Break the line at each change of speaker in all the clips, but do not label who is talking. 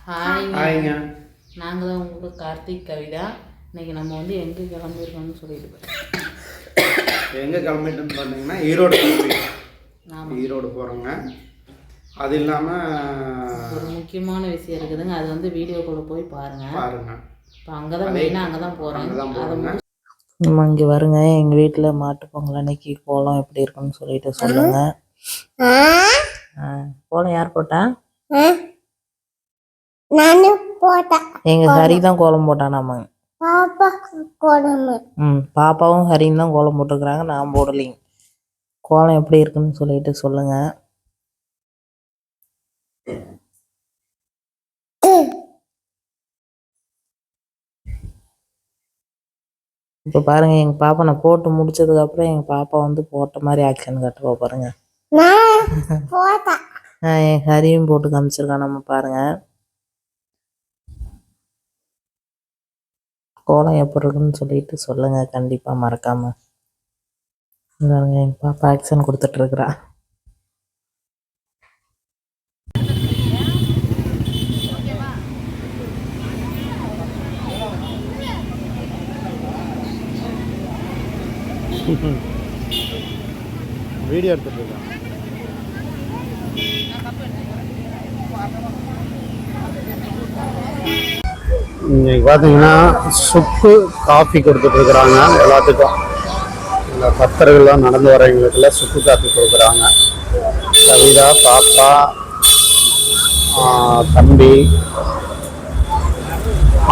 ஹாய்ங்க. நாங்கள் தான் உங்களுக்கு கார்த்திக் கவிதா. இன்றைக்கி நம்ம வந்து எங்கே கிளம்பியிருக்கோம்னு சொல்லிட்டு
எங்கே கிளம்பிட்டுன்னு பார்த்தீங்கன்னா ஈரோடு போகிறோங்க. அது இல்லாமல்
ஒரு முக்கியமான விஷயம் இருக்குதுங்க, அது வந்து வீடியோக்குள்ளே போய் பாருங்கள். இப்போ அங்கே தான் மெயினாக அங்கே தான் போகிறோம். நம்ம இங்கே வருங்க. எங்கள் வீட்டில் மாட்டு பொங்கல் அன்னைக்கு கோலம் எப்படி இருக்குன்னு சொல்லிட்டு சொல்லுங்கள். கோலம் யார் போட்டா? எங்க ஹரி தான் கோலம் போட்டானாமா. பாப்பாவும் ஹரியும் தான் கோலம் போட்டுருக்குறாங்க, நான் போடலைங்க. கோலம் எப்படி இருக்குன்னு சொல்லிட்டு சொல்லுங்க. இப்போ பாருங்க, எங்க பாப்பா நான் போட்டு முடிச்சதுக்கு அப்புறம் எங்க பாப்பா வந்து போட்ட மாதிரி ஆக்ஷன் காட்டுவா பாருங்க. என் ஹரியும் போட்டு காமிச்சிருக்கான். நம்ம பாருங்க கோலம் எப்படி இருக்குன்னு சொல்லிட்டு சொல்லுங்க கண்டிப்பா மறக்காம. எங்க பாப்பா ஆக்ஷன் கொடுத்துட்டு இருக்கிறா.
வீடியோ எடுத்துட்டு இருக்கேன். இன்னைக்கு பார்த்தீங்கன்னா சுக்கு காஃபி கொடுத்துட்ருக்குறாங்க எல்லாத்துக்கும். இந்த பக்தர்கள்லாம் நடந்து வரவங்களுக்குலாம் சுக்கு காஃபி கொடுக்குறாங்க. கவிதா, பாப்பா, தம்பி,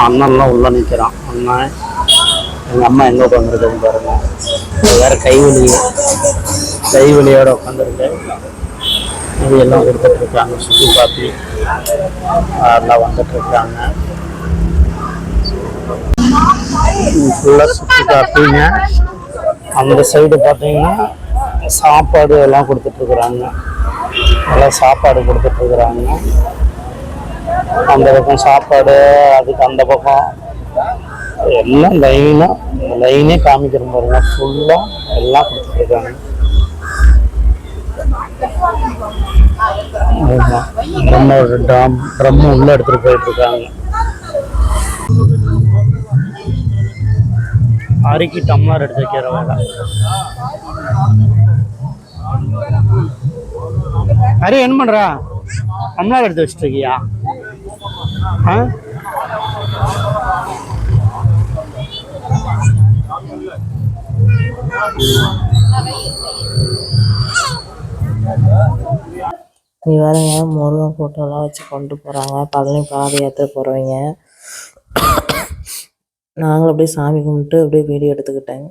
அண்ணன்லாம் உள்ளே நிற்கிறான். அண்ணன், எங்கள் அம்மா எங்கே உட்காந்துருக்குன்னு பாருங்கள். வேறு கைவலியோடு உட்காந்துருக்கு. இது எல்லாம் கொடுத்துட்ருக்காங்க. சுக்கு காஃபி அதெல்லாம் வந்துட்டுருக்காங்க. ஃபுல்லாக சுக்கு காப்பிங்க. அந்த சைடு பார்த்தீங்கன்னா சாப்பாடு எல்லாம் கொடுத்துட்ருக்குறாங்க. எல்லாம் சாப்பாடு கொடுத்துட்ருக்குறாங்க. அந்த பக்கம் சாப்பாடு, அதுக்கு அந்த பக்கம் எல்லாம் லைனே காமிக்கிற பாருங்க. ஃபுல்லாக எல்லாம் கொடுத்துட்ருக்காங்க. ட்ரம் உள்ள எடுத்துகிட்டு போயிட்டுருக்காங்க. அரிக்கு டம்ளர் எடுத்து வைக்கிற வேலை. அரி என்ன பண்றா? டம்ளர் எடுத்து வச்சுட்டு இருக்கியா?
நீ வரங்க, முருகன் ஃபோட்டோலாம் வச்சு கொண்டு போகிறாங்க. பழனி பாத யாத்திரை போகிறவங்க. நாங்களும் அப்படியே சாமி கும்பிட்டு அப்படியே வீடியோ எடுத்துக்கிட்டேங்க.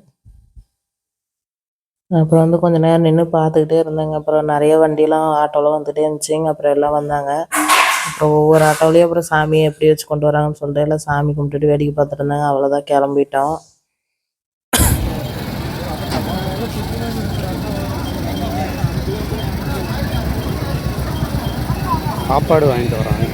அப்புறம் வந்து கொஞ்சம் நேரம் நின்று பார்த்துக்கிட்டே இருந்தாங்க. அப்புறம் நிறைய வண்டியெலாம் ஆட்டோலாம் வந்துகிட்டே இருந்துச்சுங்க. அப்புறம் எல்லாம் வந்தாங்க. அப்புறம் ஒவ்வொரு ஆட்டோலையும் அப்புறம் சாமியை எப்படி வச்சு கொண்டு வராங்கன்னு சொல்லிட்டு எல்லாம் சாமி கும்பிட்டுட்டு வேடிக்கை பார்த்துட்டு இருந்தாங்க. அவ்வளோதான், கிளம்பிட்டோம்.
சாப்பாடு வாங்கிட்டு வராங்க.